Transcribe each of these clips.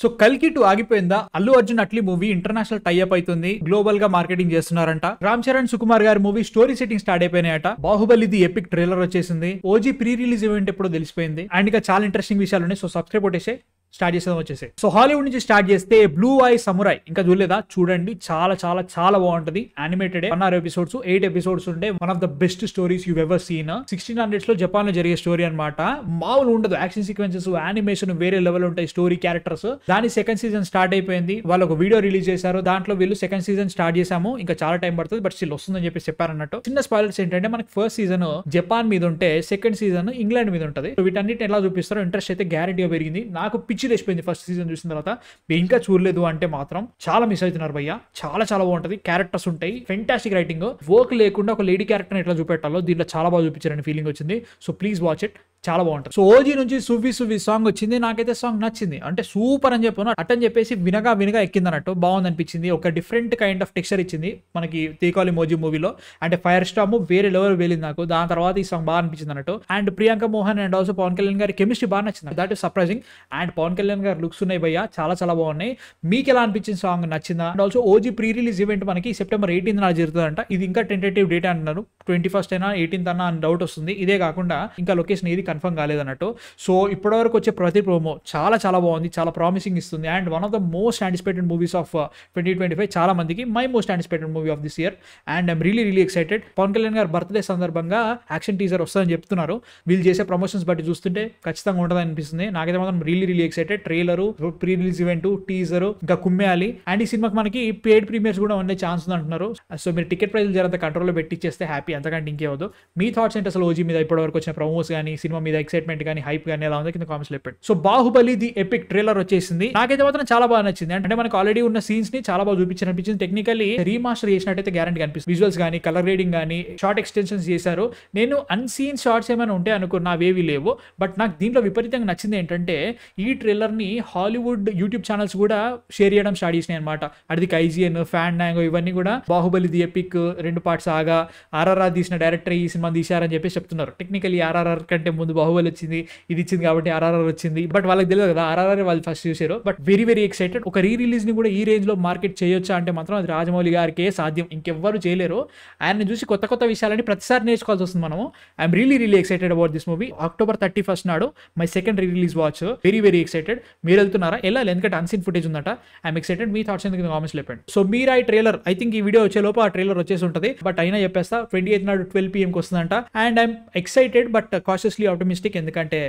So కల్కి 2 ఆగిపోయిందా? Allu Arjun Atlee movie international tie up అవుతుంది, గ్లోబల్ గా మార్కెటింగ్ చేస్తున్నారంట. రామ్ చరణ్ సుకుమార్ గారి మూవీ స్టోరీ సెట్టింగ్ స్టార్ట్ అయిపోయినాయట. బాహుబలి ది ఎపిక్ ట్రైలర్ వచ్చేసింది. ఓజీ ప్రీ రిలీజ్ ఈవెంట్ ఎప్పుడో తెలిసిపోయింది. అండ్ ఇంకా చాలా ఇంట్రెస్టింగ్ విషయాలు ఉన్నాయి. సో సబ్స్క్రైబ్ కొట్టేసే స్టార్ట్ చేసేది వచ్చేసి. సో హాలీవుడ్ నుంచి స్టార్ట్ చేస్తే బ్లూ ఐ సమురాయ్ ఇంకా చూడలేదా? చూడండి, చాలా చాలా చాలా బాగుంటది. యానిమేటెడ్ 16 ఎపిసోడ్స్, 8 ఎపిసోడ్స్ ఉంటే one of the best stories you ever seen. 1600s లో జపాన్ లో జరిగే స్టోరీ అనమాట. మామూలు ఉండదు. యాక్షన్ సీక్వెన్సెస్, యానిమేషన్ వేరే లెవెల్ ఉంటాయి. Story, characters. దాని సెకండ్ సీజన్ స్టార్ట్ అయిపోయింది. వాళ్ళు ఒక వీడియో రిలీజ్ చేశారు. దాంట్లో వీళ్ళు సెకండ్ సీజన్ స్టార్ట్ చేశాము, ఇంకా చాలా టైం పడుతుంది, బట్ స్టిల్ వస్తుందని చెప్పి చెప్పారన్నట్టు. చిన్న స్పాయిలర్స్ ఏంటంటే, మనకి ఫస్ట్ సీజన్ జపాన్ మీద ఉంటే సెకండ్ సీజన్ ఇంగ్లాండ్ మీద ఉంటుంది. వీటన్నిటిని ఎలా చూపిస్తారో ఇంట్రెస్ట్ అయితే గ్యారెంటీగా పెరిగింది. నాకు పిచ్చి లేచిపోయింది ఫస్ట్ సీజన్ చూసిన తర్వాత. ఇంకా చూడలేదు అంటే మాత్రం చాలా మిస్ అవుతున్నారు భయ్య. చాలా చాలా బాగుంటది. క్యారెక్టర్స్ ఉంటాయి, ఫెంటాస్టిక్ రైటింగ్. వర్క్ లేకుండా ఒక లేడీ క్యారెక్టర్ ఎట్లా చూపెట్టాలో దీంట్లో చాలా బాగా చూపించారని ఫీలింగ్ వచ్చింది. సో ప్లీజ్ వాచ్ ఇట్, చాలా బాగుంటుంది. సో ఓజీ నుంచి సువ్వి సువ్వి సాంగ్ వచ్చింది. నాకైతే సాంగ్ నచ్చింది. అంటే సూపర్ అని చెప్పాను, అట్టని చెప్పేసి వినగా ఎక్కింది అన్నట్టు. బాగుంది అనిపించింది. ఒక డిఫరెంట్ కైండ్ ఆఫ్ టెక్స్చర్ ఇచ్చింది మనకి తీకాలి మోజీ మూవీలో. అంటే ఫైర్ స్టామ్ వేరే లెవెల్ వెళ్ళింది నాకు. దాని తర్వాత ఈ సాంగ్ బాగా అనిపించింది అన్నట్టు. And Priyanka Mohan and also Pavan Kalyan గారి కెమిస్ట్రీ బాగా నచ్చింది. That is surprising. And Pavan Kalyan గారి లుక్స్ ఉన్నాయి భయ్య, చాలా చాలా బాగున్నాయి. మీకు ఎలా అనిపించింది? సాంగ్ నచ్చిందా? And also OG pre release event మనకి సెప్టెంబర్ 18 నాడు జరుగుతుందంట. ఇది ఇంకా టెంటేటివ్ డేట్ అంటున్నారు. 21st అయినా 18th అన్నా అని డౌట్ వస్తుంది. ఇదే కాకుండా ఇంకా లొకేషన్ ఏది కన్ఫర్మ్ కాలేదన్నట్టు. సో ఇప్పటివరకు వచ్చే ప్రతి ప్రోమో చాలా చాలా బాగుంది, చాలా ప్రామిసింగ్ ఇస్తుంది. And one of the most anticipated movies of 2025 చాలా మందికి. My most anticipated movie of this year. And I'm really excited. Pavan Kalyan garu birthday సందర్భంగా యాక్షన్ టీజర్ వస్తుందని చెప్తున్నారు. వీళ్ళు చేసే ప్రమోషన్స్ బట్టి చూస్తుంటే ఖచ్చితంగా ఉంటుందని అనిపిస్తుంది. నాకైతే మాత్రం really excited. Trailer, pre release event, teaser, ఇంకా కుమ్మేయాలి. అండ్ ఈ సినిమాకి మనకి పెయిడ్ ప్రీమియర్స్ కూడా ఉండే ఛాన్స్ ఉంది అంటున్నారు. సో మీరు టికెట్ ప్రైస్ జరంత కంట్రోల్లో పెట్టిచ్చేస్తే హ్యాపీ, అంతకంటే ఇంకేవద్దు. మీ థాట్స్ ఏంటి అసలు ఓజీ మీద? ఇప్పటివరకు వచ్చిన ప్రమోస్ కానీ, సినిమా మీద ఎక్సైట్మెంట్ కానీ, హైప్ కానీ ఎలా ఉందో కింద కామెంట్స్ చెప్పండి. So Baahubali the epic trailer వచ్చేసింది. నాకైతే మాత్రం చాలా బాగా నచ్చింది. అంటే మనకు ఆల్రెడీ ఉన్న సీన్స్ ని చాలా బాగా చూపించారనిపించింది. టెక్నికల్లీ రీమాస్టర్ చేసినట్టయితే గ్యారంటీ కనిపిస్తుంది. విజువల్స్ కానీ, కలర్ గ్రేడింగ్ కానీ, షార్ట్ ఎక్స్టెన్షన్స్ చేశారు. నేను అన్సీన్ షార్ట్స్ ఏమైనా ఉంటే అనుకున్నా, అవేవి లేవు. బట్ నాకు దీంట్లో విపరీతంగా నచ్చింది ఏంటంటే, ఈ ట్రైలర్ ని హాలీవుడ్ యూట్యూబ్ ఛానల్స్ కూడా షేర్ చేయడం స్టార్ట్ చేసినాయి అనమాట. అది ఐజిఎన్, ఫ్యాన్ డాంగో ఇవన్నీ కూడా బాహుబలి ది ఎపిక్ 2 పార్ట్స్ ఆగా ఆర్ఆర్ఆర్ తీసిన డైరెక్టర్ ఈ సినిమా తీశారని చెప్పి చెప్తున్నారు. టెక్నికల్లీ ఆర్ఆర్ఆర్ కంటే ముందు బాహుబలి వచ్చింది, ఇది ఇచ్చింది కాబట్టి ఆర్ఆర్ఆర్ వచ్చింది. బట్ వాళ్ళకి తెలియదు కదా, ఆర్ఆర్ఆర్ వాళ్ళు ఫస్ట్ చూసారు. But very excited. ఒక రీ రిలీజ్ ని కూడా ఈ రేంజ్ లో మార్కెట్ చేయొచ్చా అంటే మాత్రం అది రాజమౌళి గారికే సాధ్యం, ఇంకెవ్వరు చేయలేరు. ఆయన్ని చూసి కొత్త విషయాలని ప్రతిసారి నేర్చుకోవాల్సి వస్తుంది మనము. I'm really excited about this movie. October 31st నాడు my second re release watch. Very excited. మీరు వెళ్తున్నారా? వెళ్ళాలి, ఎందుకంటే అన్సీన్ ఫుటేజ్ ఉందట. I'm excited. మీ థాట్స్ ఎందుకు కామెంట్స్ చెప్పండి. సో మీరు ఆ ట్రైలర్, ఐ థింక్ ఈ వీడియో వచ్చే లోపు ఆ ట్రైలర్ వచ్చేసి ఉంటుంది. బట్ అయినా చెప్పేస్తా, 28th నాడు 12 PM వస్తుందంట. And I'm excited but cautiously optimistic, ఎందుకంటే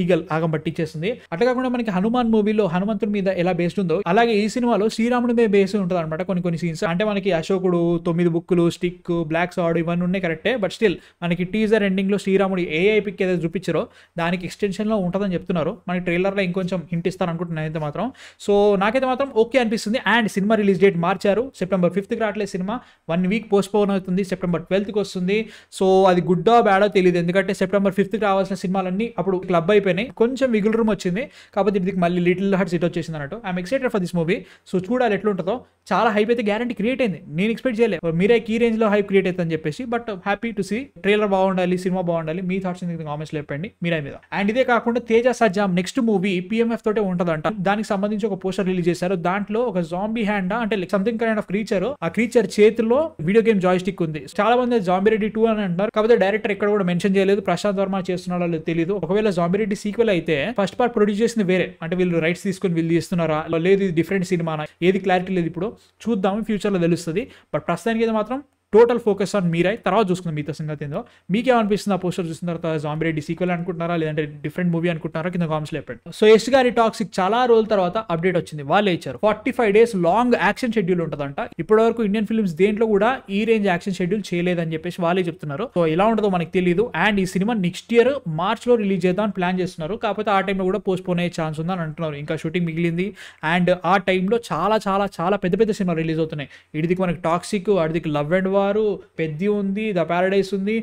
ఈగల్ ఆగం పట్టించేస్తుంది. అట్లా కాకుండా మనకి హనుమాన్ మూవీలో హనుమంతుడి మీద ఎలా బేస్డ్ ఉందో, అలాగే ఈ సినిమాలో శ్రీరాముడి మీద బేస్ ఉంటుంది అనమాట. కొన్ని సీన్స్ అంటే మనకి అశోకుడు, 9 బుక్కులు, స్టిక్, బ్లాక్ సార్డ్ ఇవన్నీ ఉన్నాయి కరెక్టే. బట్ స్టిల్ మనకి టీజర్ ఎండింగ్ లో శ్రీరాముడి AI పిక్ ఏదైతే చూపించారో దానికి ఎక్స్టెన్షన్ లో ఉంటుందని చెప్తున్నారు. మనకి ట్రైలర్ లో ఇంకొంచెం హింట్ ఇస్తారు అనుకుంటున్నాను అయితే మాత్రం. సో నాకైతే మాత్రం ఓకే అనిపిస్తుంది. అండ్ సినిమా రిలీజ్ డేట్ మార్చారు. September 5th రావట్లేదు సినిమా. 1 week పోస్ట్ పోన్ అవుతుంది. September 12th వస్తుంది. సో అది గుడ్డో బ్యాడో తెలియదు, ఎందుకంటే September 5th రావాల్సిన సినిమాలన్నీ అప్పుడు క్లబ్ అయిపోయినాయి. కొంచెం విగుల్ రూమ్ వచ్చింది, కాకపోతే ఇది మళ్ళీ లిటిల్ హార్ట్స్ ఇట్ వచ్చేసింది అన్నట్టు. I'm excited for this movie. So చూడాలి ఎట్లా ఉంటుందో. చాలా హైప్ అయితే గ్యారంటీ క్రియేట్ అయింది. నేను ఎక్స్పెక్ట్ చేయలేదు మీరే ఈ రేంజ్ లో హైప్ క్రియేట్ అవుతుందని చెప్పేసి. But happy to see. Trailer బాగుండాలి, సినిమా బాగుండాలి. మీ థాట్స్ కామెంట్స్ చెప్పండి మీరే మీద. అండ్ ఇదే కాకుండా తేజ సజ్జాం నెక్స్ట్ మూవీ PMF తోటే ఉంటదంట. దానికి సంబంధించి ఒక పోస్టర్ రిలీజ్ చేశారు. దాంట్లో ఒక జాంబీ హ్యాండ్ అంటే సంథింగ్ కైండ్ ఆఫ్ క్రీచర్, ఆ క్రీచర్ చేతిలో వీడియో గేమ్ జాయ్ స్టిక్ ఉంది. చాలా మంది జాంబీ రెడ్డి 2 అని అంటారు, కాకపోతే డైరెక్టర్ ఎక్కడ కూడా మెన్షన్ చేయలేదు. ప్రశాంత్ వర్మ చేస్తున్నాడో తెలియదు. ఒకవేళ జాంబీ రెడ్డి సీక్వెల్ అయితే ఫస్ట్ పార్ట్ ప్రొడ్యూస్ చేసింది వేరే, అంటే వీళ్ళు రైట్స్ తీసుకొని వీళ్ళు తీస్తున్నారా లేదు, ఇది డిఫరెంట్ సినిమా, ఏది క్లారిటీ లేదు. ఇప్పుడు చూద్దాం, ఫ్యూచర్ లో తెలుస్తుంది. బట్ ప్రస్తుతానికి అయితే మాత్రం టోటల్ ఫోకస్ ఆన్ మీరై. తర్వాత చూసుకుందాం మిగతా సంగతి ఏందో. మీకేమనిపిస్తుంది ఆ పోస్టర్ చూసిన తర్వాత? జాంబీ రెడ్డి సీక్వెల్ అనుకుంటున్నారా, లేదంటే డిఫరెంట్ మూవీ అనుకుంటున్నారా? కింద కామెంట్స్ చెప్పండి. సో యష్ గారి టాక్సిక్ చాలా రోజుల తర్వాత అప్డేట్ వచ్చింది. వాళ్ళే ఇచ్చారు. 45 days లాంగ్ యాక్షన్ షెడ్యూల్ ఉంటుందంట. ఇప్పటి వరకు ఇండియన్ ఫిల్మ్స్ దేంట్లో కూడా ఈ రేంజ్ యాక్షన్ షెడ్యూల్ చేయలేదని చెప్పేసి వాళ్ళే చెప్తున్నారు. సో ఎలా ఉంటుందో మనకి తెలియదు. అండ్ ఈ సినిమా నెక్స్ట్ ఇయర్ మార్చ్ లో రిలీజ్ చేద్దామని ప్లాన్ చేస్తున్నారు. కాకపోతే ఆ టైంలో కూడా పోస్ట్ పోన్ అయ్యే ఛాన్స్ ఉందని అంటున్నారు. ఇంకా షూటింగ్ మిగిలింది. అండ్ ఆ టైంలో చాలా పెద్ద సినిమా రిలీజ్ అవుతున్నాయి. ఇడికి మనకి టాక్సిక్, అడికి లవ్ అండ్ వారు, పెద్ద ఉంది, ద ప్యారడైస్ ఉంది.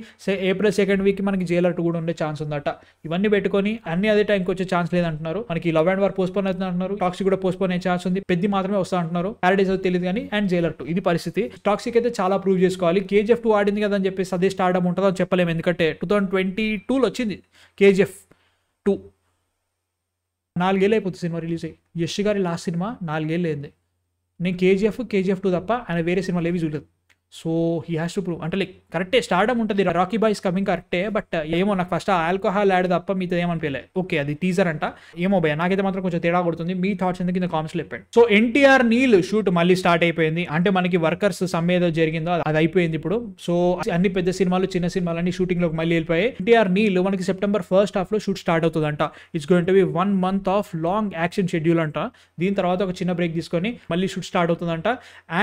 April 2nd week మనకి జైలర్ 2 కూడా ఉండే ఛాన్స్ ఉందట. ఇవన్నీ పెట్టుకొని అన్ని అదే టైంకి వచ్చే ఛాన్స్ లేదంటున్నారు. మనకి love and war post phone అవుతుంది అంటున్నారు. టాక్సిక్ కూడా పోస్ట్ పోన్ అయ్యే ఛాన్స్ ఉంది. పెద్ద మాత్రమే వస్తా అంటున్నారు. ప్యారడైస్ అయితే తెలియదు కానీ. అండ్ జైలర్ 2 ఇది పరిస్థితి. టాక్సిక్ అయితే చాలా ప్రూవ్ చేసుకోవాలి. KGF 2 ఆడింది కదా అని చెప్పేసి అదే స్టార్డమ్ ఉంటుందో చెప్పలేము, ఎందుకంటే 2022లో వచ్చింది KGF 2. 4 ఏళ్ళు అయిపోతుంది సినిమా రిలీజ్ అయ్యి. యష్ గారి లాస్ట్ సినిమా 4 ఏళ్ళు అయింది. నేను కేజీఎఫ్ 2 తప్ప ఆయన వేరే సినిమాలు ఏవి చూడలేదు. So he has to prove. అంటే లైక్ కరెక్టే, స్టార్డమ్ ఉంటుంది, రాకీ బాయ్స్ కమింగ్ కరెక్టే. బట్ ఏమో నాకు ఫస్ట్ ఆల్కహాల్ యాడ్ తప్ప మీతో ఏమనిపించలే. ఓకే అది టీజర్ అంట, ఏమో భయ నాకైతే మాత్రం కొంచెం తేడా కొడుతుంది. మీ థాట్స్ ఎందుకు కింద కామెంట్స్లో చెప్పండి. సో ఎన్టీఆర్ నీల్ షూట్ మళ్ళీ స్టార్ట్ అయిపోయింది. అంటే మనకి వర్కర్స్ సమ్మె ఏదో జరిగిందో అది అయిపోయింది ఇప్పుడు. సో అన్ని పెద్ద సినిమాలు చిన్న సినిమాలు అన్ని షూటింగ్ లోకి మళ్ళీ వెళ్ళిపోయాయి. ఎన్టీఆర్ నీల్ మనకి సెప్టెంబర్ 1st హాఫ్ లో షూట్ స్టార్ట్ అవుతుందంట. It's going to be 1 month of long action schedule అంట. దీని తర్వాత ఒక చిన్న బ్రేక్ తీసుకొని మళ్ళీ షూట్ స్టార్ట్ అవుతుందంట.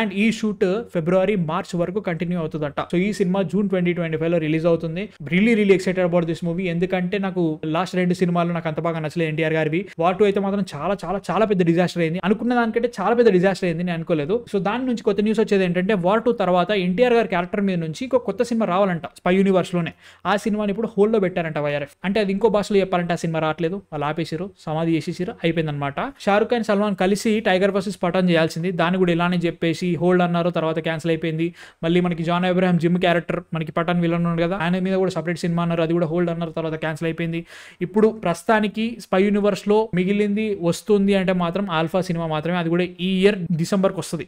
అండ్ ఈ షూట్ ఫిబ్రవరి మార్చ్ వరకు కంటిన్యూ అవుతుందంట. సో ఈ సినిమా జూన్ 2025 లో రిలీజ్ అవుతుంది. Really excited about this movie. ఎందుకంటే నాకు లాస్ట్ 2 సినిమాలు నాకు అంత బాగా నచ్చలేదు ఎన్టీఆర్ గారివి. వార్ 2 అయితే మాత్రం చాలా చాలా చాలా పెద్ద డిజాస్టర్ అయింది. అనుకున్న దానికంటే చాలా పెద్ద డిజాస్టర్ అయింది, నేను అనుకోలేదు. సో దాని నుంచి కొత్త న్యూస్ వచ్చేది ఏంటంటే వార్ 2 తర్వాత ఎన్టీఆర్ గారి క్యారెక్టర్ మీద నుంచి ఇంకో కొత్త సినిమా రావాలంట స్పై యూనివర్స్ లోనే. ఆ సినిమాని ఇప్పుడు హోల్డ్ లో పెట్టారంట వైఆర్ఎఫ్. అంటే అది ఇంకో భాషలో చెప్పాలంటే ఆ సినిమా రావట్లేదు, వాళ్ళు ఆపేసారు, సమాధి చేసేసారు, అయిపోయిందనమాట. షారుఖ్ ఖాన్ సల్మాన్ కలిసి టైగర్ వర్సెస్ పఠాన్ చేయాల్సింది, దాన్ని కూడా ఇలానే చెప్పేసి హోల్డ్ అన్నారు. తర్వాత క్యాన్సిల్ అయిపోయింది. మళ్ళీ మనకి జాన్ అబ్రహాం జిమ్ క్యారెక్టర్ మనకి పఠాన్ విలన్ ఉన్నాడు కదా, ఆయన మీద కూడా సపరేట్ సినిమా అన్నారు, అది కూడా హోల్డ్ అన్నారు, తర్వాత క్యాన్సిల్ అయిపోయింది. ఇప్పుడు ప్రస్తుతానికి స్పై యూనివర్స్ లో మిగిలింది వస్తుంది అంటే మాత్రం ఆల్ఫా సినిమా మాత్రమే. అది కూడా ఈ ఇయర్ డిసెంబర్కి వస్తుంది.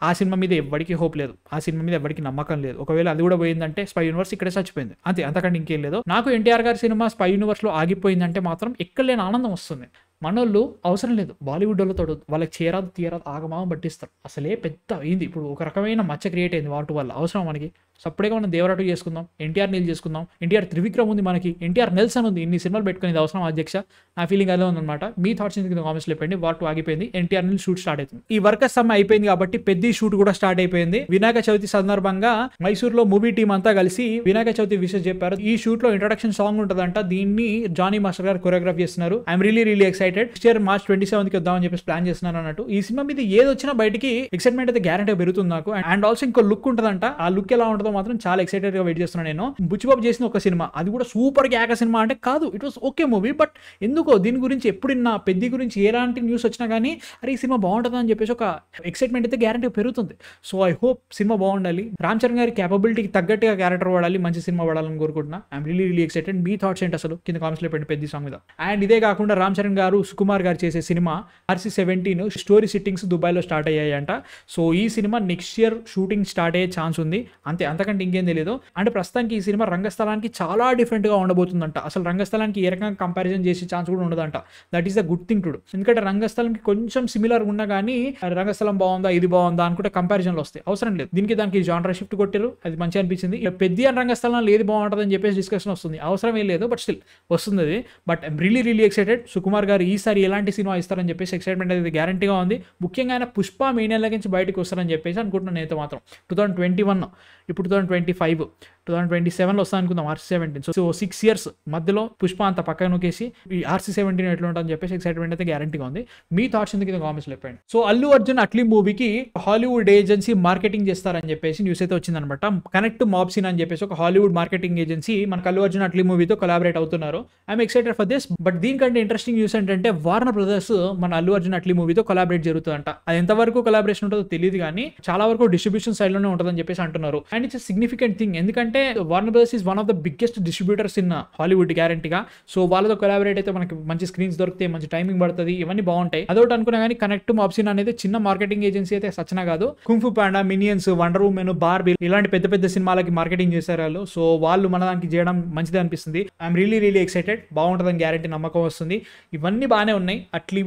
ఆ సినిమా మీద ఎవరికి హోప్ లేదు, ఆ సినిమా మీద ఎవరికి నమ్మకం లేదు. ఒకవేళ అది కూడా పోయిందంటే స్పై యూనివర్స్ ఇక్కడే చచ్చిపోయింది అంతే, అంతకంటే ఇంకేం లేదు. నాకు ఎన్టీఆర్ గారి సినిమా స్పై యూనివర్స్ లో ఆగిపోయిందంటే మాత్రం ఎక్కడ లేని ఆనందం వస్తుంది. మనోళ్ళు అవసరం లేదు, బాలీవుడ్ వాళ్ళతో వాళ్ళకి చేరాదు తీయరాదు ఆగమాగం పట్టిస్తారు. అసలే పెద్ద అయింది ఇప్పుడు, ఒక రకమైన మచ్చ క్రియేట్ అయింది వాటి వల్ల. అవసరం మనకి సపరేట్గా మనం దేవరాటు చేసుకుందాం, ఎన్టీఆర్ నీల్ చేసుకుందాం. ఎన్టీఆర్ త్రివిక్రమ్ ఉంది మనకి, ఎన్టీఆర్ నెల్సన్ ఉంది, ఇన్ని సినిమాలు పెట్టుకునేది అవసరం అధ్యక్ష? నా ఫీలింగ్ అదే ఉందన్నమాట. మీ థాట్స్ ఎందుకు కామెంట్స్ చెప్పండి. వార్ 2 ఆగిపోయింది, ఎన్టీఆర్ నీల్ షూట్ స్టార్ట్ అవుతుంది. ఈ వర్కర్స్ సమ్మె అయిపోయింది కాబట్టి పెద్ద షూట్ కూడా స్టార్ట్ అయిపోయింది. వినాయక చవితి సందర్భంగా మైసూర్లో మూవీ టీం అంతా కలిసి వినాయక చవితి విషయం చెప్పారు. ఈ షూట్ లో ఇంట్రొడక్షన్ సాంగ్ ఉంటుందంట, దీన్ని జానీ మాస్టర్ గారు కొరియోగ్రాఫ్ చేస్తున్నారు. I'm really excited. Next year March 27కి వద్దామని చెప్పేసి ప్లాన్ చేస్తున్నాను అన్నట్టు. ఈ సినిమా మీద ఏది వచ్చినా బయటికి ఎక్సైట్మెంట్ అయితే గ్యారెంటీ పెరుగుతుంది నాకు. అండ్ ఆల్సో ఇంకో లుక్ ఉంటుందంట, ఆ లుక్ ఎలా ఉంటుందో మాత్రం చాలా ఎక్సైటెడ్ గా వెయిట్ చేస్తున్నాను నేను. బుచ్చిబాబు చేసిన ఒక సినిమా, అది కూడా సూపర్ గ్యాక సినిమా అంటే కాదు, it was okay movie. But ఎందుకో దీని గురించి ఎప్పుడున్నా పెద్ద గురించి ఎలాంటి న్యూస్ వచ్చినా కానీ అరే ఈ సినిమా బాగుంటుంది అని చెప్పేసి ఒక ఎక్సైట్మెంట్ అయితే గ్యారెంటీ పెరుగుతుంది. సో ఐ హోప్ సినిమా బాగుండాలి, రామ్ చరణ్ గారి క్యాపబిలిటీకి తగ్గట్టుగా క్యారెక్టర్ వాడాలి, మంచి సినిమా వాడాలని కోరుకుంటున్నా. I'm really excited. Me thoughts ఏంటి అసలు కింద కామెంట్స్ లో పెట్టండి పెద్ద సాంగ్ మీద. అండ్ ఇదే కాకుండా రామ్ చరణ్ గారు సుకుమార్ గారు చేసే సినిమా RC-17 స్టోరీ సిట్టింగ్స్ దుబాయ్లో స్టార్ట్ అయ్యాయంట. సో ఈ cinema next year shooting start అయ్యే ఛాన్స్ ఉంది, అంతే, అంతకంటే ఇంకేం తెలియదు. అంటే ప్రస్తుతానికి ఈ సినిమా రంగస్థలానికి చాలా డిఫరెంట్గా ఉండబోతుందంట. అసలు రంగస్థలానికి ఏ రకంగా కంపారిజన్ చేసే ఛాన్స్ కూడా ఉండదంట. That is the good thing too. ఎందుకంటే రంగస్థలంకి కొంచెం సిమిలర్ ఉన్నా కానీ రంగస్థలం బాగుందా ఇది బాగుందా అనుకుంటే కంపారిజన్లు వస్తాయి, అవసరం లేదు. దానికి జానర్ షిఫ్ట్ కొట్టారు, అది మంచిగా అనిపించింది. పెద్ద రంగస్థలంలో ఏది బాగుంటుంది అని చెప్పేసి డిస్కషన్ వస్తుంది, అవసరం ఏం లేదు, బట్ స్టిల్ వస్తుంది అది. But I'm really excited. Sukumar గారు ఈసారి ఎలాంటి సినిమా ఇస్తారని చెప్పేసి ఎక్సైట్మెంట్ అనేది గ్యారంటీగా ఉంది. ముఖ్యంగా ఆయన పుష్ప మే నెల నుంచి బయటకు వస్తారని చెప్పేసి అనుకుంటున్నాను నేనైతే మాత్రం. 2021 ఇప్పుడు 2025 2027లో వస్తా అనుకుందాం RC-17. సో 6 years మధ్యలో పుష్ప అంత పక్కన నొక్కేసి ఈ RC-17 ఎట్లా ఉంటుందని చెప్పేసి ఎక్సైట్మెంట్ అయితే గ్యారంటీగా ఉంది. మీ థాట్స్ ఎందుకు కామెంట్స్ చెప్పండి. సో అల్లు అర్జున్ అట్లీ మూవీకి హాలీవుడ్ ఏజెన్సీ మార్కెటింగ్ చేస్తారని చెప్పేసి న్యూస్ అయితే వచ్చిందనమాట. కనెక్ట్ మాబ్సిన్ అని చెప్పేసి ఒక హాలీవుడ్ మార్కెటింగ్ ఏజెన్సీ మనకు అల్లు అర్జున్ అట్లీ మూవీతో కొలాబరేట్ అవుతున్నారు. I'm excited for this. But దీనికంటే ఇంట్రెస్టింగ్ న్యూస్ ఏంటంటే వార్నర్ బ్రదర్స్ మన అల్లు అర్జున్ అట్లీ మూవీతో కొలాబరేట్ జరుగుతుందంట. అది ఎంతవరకు కొలాబరేషన్ ఉంటుందో తెలియదు కానీ చాలా వరకు డిస్ట్రిబ్యూషన్ సైడ్ లోనే ఉంటుందని చెప్పేసి అంటున్నారు. అండ్ ఇట్స్ సిగ్నిఫికెంట్ థింగ్, ఎందుకంటే Warner brothers is one of the biggest distributors in Hollywood గ్యారంటీగా. సో వాళ్ళతో కొలాబరేట్ అయితే మనకి మంచి స్క్రీన్స్ దొరికితే మంచి టైమింగ్ పడుతుంది, ఇవన్నీ బాగుంటాయి. అదొకటి అనుకున్నా కానీ కనెక్ట్ మాబ్సిన్ అనేది చిన్న మార్కెటింగ్ ఏజెన్సీ అయితే సచనా కాదు. Kung fu panda, Minions, wonder women, Barbie ఇలాంటి పెద్ద పెద్ద సినిమాలకి మార్కెటింగ్ చేశారు వాళ్ళు. సో వాళ్ళు మన దానికి చేయడం మంచిది అనిపిస్తుంది. I'm really excited. బాగుంటుందని గ్యారంటీ, నమ్మకం వస్తుంది. ఇవన్నీ బాగానే ఉన్నాయి. అట్లీ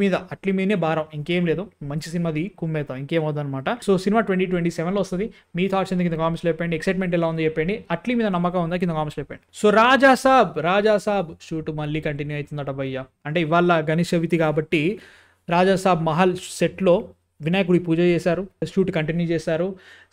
మీదే భారం, ఇంకేం లేదు. మంచి సినిమాది కుమ్మేతాం, ఇంకేమవుతుంది అనమాట. సో సినిమా 2027లో వస్తుంది. మీ థాట్స్ ఎందుకు కింద కామెంట్స్ చెప్పండి. ఎక్సైట్మెంట్ ఎలా ఉందో చెప్పండి. అట్లీ మీద నమ్మకం ఉందా కింద కామెంట్స్ చెప్పండి. సో రాజా సాబ్ షూట్ మళ్ళీ కంటిన్యూ అవుతుందట భయ్య. అంటే ఇవాళ గణేష్ చవితి కాబట్టి రాజా సాబ్ మహల్ సెట్లో వినాయకుడి పూజ చేశారు, షూట్ కంటిన్యూ చేశారు.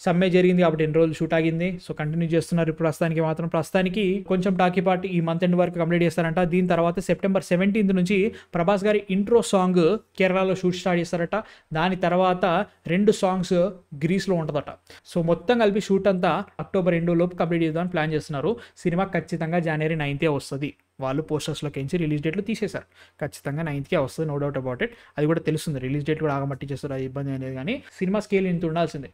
సమ్మె జరిగింది కాబట్టి 2 రోజులు షూట్ ఆగింది. సో కంటిన్యూ చేస్తున్నారు. ప్రస్తుతానికి కొంచెం టాకీ పార్టీ ఈ మంత్ ఎండ్ వరకు కంప్లీట్ చేస్తారంట. దీని తర్వాత సెప్టెంబర్ 17 నుంచి ప్రభాస్ గారి ఇంట్రో సాంగ్ కేరళలో షూట్ స్టార్ట్ చేస్తారట. దాని తర్వాత 2 సాంగ్స్ గ్రీస్లో ఉంటుందట. సో మొత్తం కలిపి షూట్ అంతా అక్టోబర్ 2 లోపు కంప్లీట్ చేద్దామని ప్లాన్ చేస్తున్నారు. సినిమా ఖచ్చితంగా January 9th వస్తుంది. వాళ్ళు పోస్టర్స్లోకి ఎంచి రిలీజ్ డేట్లు తీసేశారు. ఖచ్చితంగా 9th వస్తుంది, నో డౌట్ అబౌట్ ఇట్. అది కూడా తెలుస్తుంది. రిలీజ్ డేట్ కూడా ఆగమట్టి చేస్తారు, అది ఇబ్బంది అనేది. కానీ సినిమా స్కేల్ ఇంత ఉండాల్సిందే,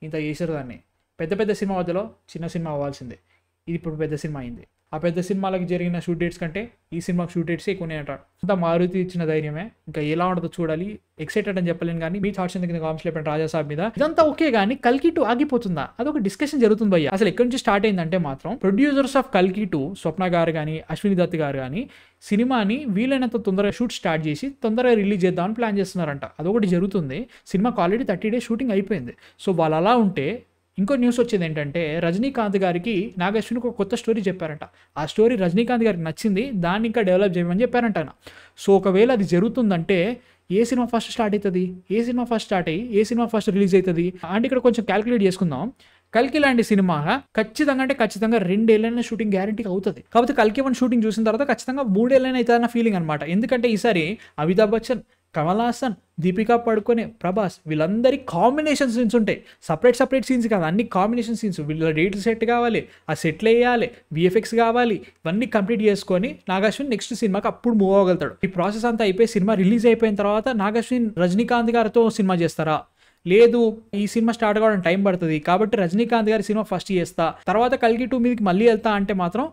ఇంత చేశారు దాన్ని. పెద్ద సినిమా మధ్యలో చిన్న సినిమా అవ్వాల్సిందే. ఇది ఇప్పుడు పెద్ద సినిమా అయింది. ఆ పెద్ద సినిమాలకు జరిగిన షూట్ డేట్స్ కంటే ఈ సినిమాకి షూట్ డేట్స్ ఎక్కువనే అంటాడు. అంతా మారుతి ఇచ్చిన ధైర్యమే. ఇంకా ఎలా ఉంటుందో చూడాలి. ఎక్సైటెడ్ అని చెప్పలేను కానీ మీ థాట్స్ ఎందుకు కామెంట్స్ లేపండి రాజా సాబ్ మీద. ఇదంతా ఓకే కానీ కల్కి 2 ఆగిపోతుందా? అదొక డిస్కషన్ జరుగుతుంది భయ్య. అసలు ఎక్కడి నుంచి స్టార్ట్ అయిందంటే మాత్రం ప్రొడ్యూసర్స్ ఆఫ్ కల్కి 2 స్వప్న గారు కానీ అశ్విని దత్ గారు కానీ సినిమాని వీలైనంత తొందరగా షూట్ స్టార్ట్ చేసి తొందరగా రిలీజ్ చేద్దామని ప్లాన్ చేస్తున్నారంట. అదొకటి జరుగుతుంది. సినిమాకి ఆల్రెడీ 30 days షూటింగ్ అయిపోయింది. సో వాళ్ళు అలా ఉంటే ఇంకో న్యూస్ వచ్చేది ఏంటంటే రజనీకాంత్ గారికి నాగశ్వినికి ఒక కొత్త స్టోరీ చెప్పారంట. ఆ స్టోరీ రజనీకాంత్ గారికి నచ్చింది, దాన్ని ఇంకా డెవలప్ చేయమని చెప్పారంట ఆయన. సో ఒకవేళ అది జరుగుతుందంటే ఏ సినిమా ఫస్ట్ స్టార్ట్ అవుతుంది, ఏ సినిమా ఫస్ట్ స్టార్ట్ అయ్యి ఏ సినిమా ఫస్ట్ రిలీజ్ అవుతుంది అంటే ఇక్కడ కొంచెం క్యాలిక్యులేట్ చేసుకుందాం. కల్కి లాంటి సినిమా ఖచ్చితంగా 2 ఏళ్ళైనా షూటింగ్ గ్యారంటీ అవుతుంది. కాకపోతే కల్కి 1 షూటింగ్ చూసిన తర్వాత ఖచ్చితంగా 3 ఏళ్ళైనా అవుతుందన్న ఫీలింగ్ అనమాట. ఎందుకంటే ఈసారి అమితాబ్ బచ్చన్, కమల్ హాసన్, దీపికా పడుకోనే, ప్రభాస్ వీళ్ళందరి కాంబినేషన్ సీన్స్ ఉంటాయి. సపరేట్ సీన్స్ కాదు, అన్ని కాంబినేషన్ సీన్స్. వీళ్ళ డేట్లు సెట్ కావాలి, ఆ సెట్లు వేయాలి, విఎఫ్ఎక్స్ కావాలి, ఇవన్నీ కంప్లీట్ చేసుకొని నాగాశ్విన్ నెక్స్ట్ సినిమాకి అప్పుడు మూవ్ అవ్వగలుగుతాడు. ఈ ప్రాసెస్ అంతా అయిపోయి సినిమా రిలీజ్ అయిపోయిన తర్వాత నాగాశ్విన్ రజనీకాంత్ గారితో సినిమా చేస్తారా? లేదు, ఈ సినిమా స్టార్ట్ కావడం టైం పడుతుంది కాబట్టి రజనీకాంత్ గారి సినిమా ఫస్ట్ చేస్తా, తర్వాత కల్కి 2 మీదకి మళ్ళీ వెళ్తా అంటే మాత్రం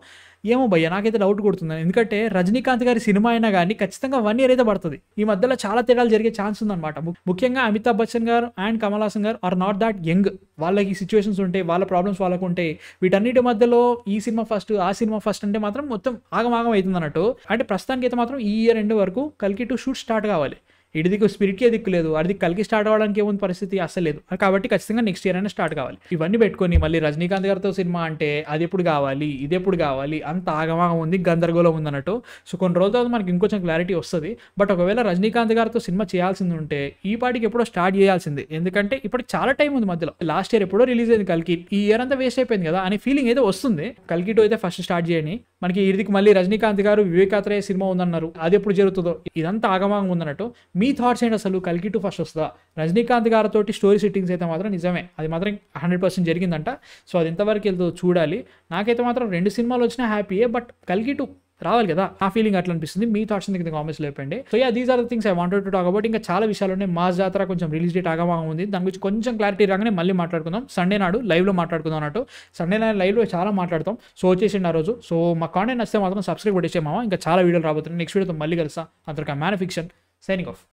ఏమో భయ్య నాకైతే డౌట్ కొడుతుంది. ఎందుకంటే రజనీకాంత్ గారి సినిమా అయినా కానీ ఖచ్చితంగా 1 year అయితే పడుతుంది. ఈ మధ్యలో చాలా తేడాలు జరిగే ఛాన్స్ ఉందన్నమాట. ముఖ్యంగా అమితాబ్ బచ్చన్ గారు అండ్ కమల్ హాసన్ గారు ఆర్ నాట్ దాట్ యంగ్. వాళ్ళకి సిచ్యువేషన్స్ ఉంటాయి, వాళ్ళ ప్రాబ్లమ్స్ వాళ్ళకు ఉంటాయి. వీటన్నిటి మధ్యలో ఈ సినిమా ఫస్ట్ ఆ సినిమా ఫస్ట్ అంటే మాత్రం మొత్తం ఆగమాగం అవుతుంది అన్నట్టు. అంటే ప్రస్తుతానికి అయితే మాత్రం ఈ ఇయర్ ఎండ్ వరకు కల్కి 2 షూట్ స్టార్ట్ కావాలి. ఇటు దిక్కు స్పిరిట్కే దిక్కు లేదు, అది కల్కి స్టార్ట్ అవ్వడానికి ఏముంది పరిస్థితి అస్సలు లేదు. కాబట్టి ఖచ్చితంగా నెక్స్ట్ ఇయర్ అయినా స్టార్ట్ కావాలి. ఇవన్నీ పెట్టుకొని మళ్ళీ రజనీకాంత్ గారితో సినిమా అంటే అది ఎప్పుడు కావాలి, ఇది ఎప్పుడు కావాలి, అంత ఆగమాగం ఉంది, గందరగోళం ఉంది అన్నట్టు. సో కొన్ని రోజుల తర్వాత మనకి ఇంకొంచెం క్లారిటీ వస్తుంది. బట్ ఒకవేళ రజనీకాంత్ గారితో సినిమా చేయాల్సింది ఉంటే ఈ పాటికి ఎప్పుడో స్టార్ట్ చేయాల్సింది. ఎందుకంటే ఇప్పటికి చాలా టైం ఉంది మధ్యలో. లాస్ట్ ఇయర్ ఎప్పుడో రిలీజ్ అయింది కల్కి, ఈ ఇయర్ అంతా వేస్ట్ అయిపోయింది కదా అనే ఫీలింగ్ అయితే వస్తుంది. కల్కి 2 అయితే ఫస్ట్ స్టార్ట్ చేయని, మనకి ఇదికి మళ్ళీ రజనీకాంత్ గారు వివేకాత్రేయ సినిమా ఉందన్నారు, అది ఎప్పుడు జరుగుతుందో, ఇదంతా ఆగమాగం ఉందన్నట్టు. మీ థాట్స్ ఏంటి అసలు? కల్కి 2 ఫస్ట్ వస్తుందా? రజనీకాంత్ గారితో స్టోరీ సెట్టింగ్స్ అయితే మాత్రం నిజమే, అది మాత్రం 100% జరిగిందంట. సో అది ఎంతవరకు వెళ్తుందో చూడాలి. నాకైతే మాత్రం 2 సినిమాలు వచ్చినా హ్యాపీయే, బట్ కల్కి 2 రావాలి కదా, ఆ ఫీలింగ్ అట్లా అనిపిస్తుంది. మీ థాట్స్ కింద కామెంట్స్ లేపండి. So these are the things I wanted to talk about. ఇంకా చాలా విషయాలు ఉన్నాయి. మాస్ జాతర కొంచెం రిలీజ్ డేట్ ఆగమాగం ఉంది, దాని గురించి కొంచెం క్లారిటీ రాగానే మళ్ళీ మాట్లాడుకుందాం. సండే నాడు లైవ్లో మాట్లాడుకుందాం అన్నట్టు. సండే నాడు లైవ్లో చాలా మాట్లాడతాం. సో వచ్చేసిండి ఆ రోజు. సో మా కాంటెంట్ నచ్చితే మాత్రం సబ్స్క్రైబ్ కొట్టేసేమా, ఇంకా చాలా వీడియోలు రాబోతున్నాయి. నెక్స్ట్ వీడియోతో మళ్ళీ కలుస్తా. అంతవరకు మ్యాన్ ఫిక్షన్ సైనింగ్ ఆఫ్.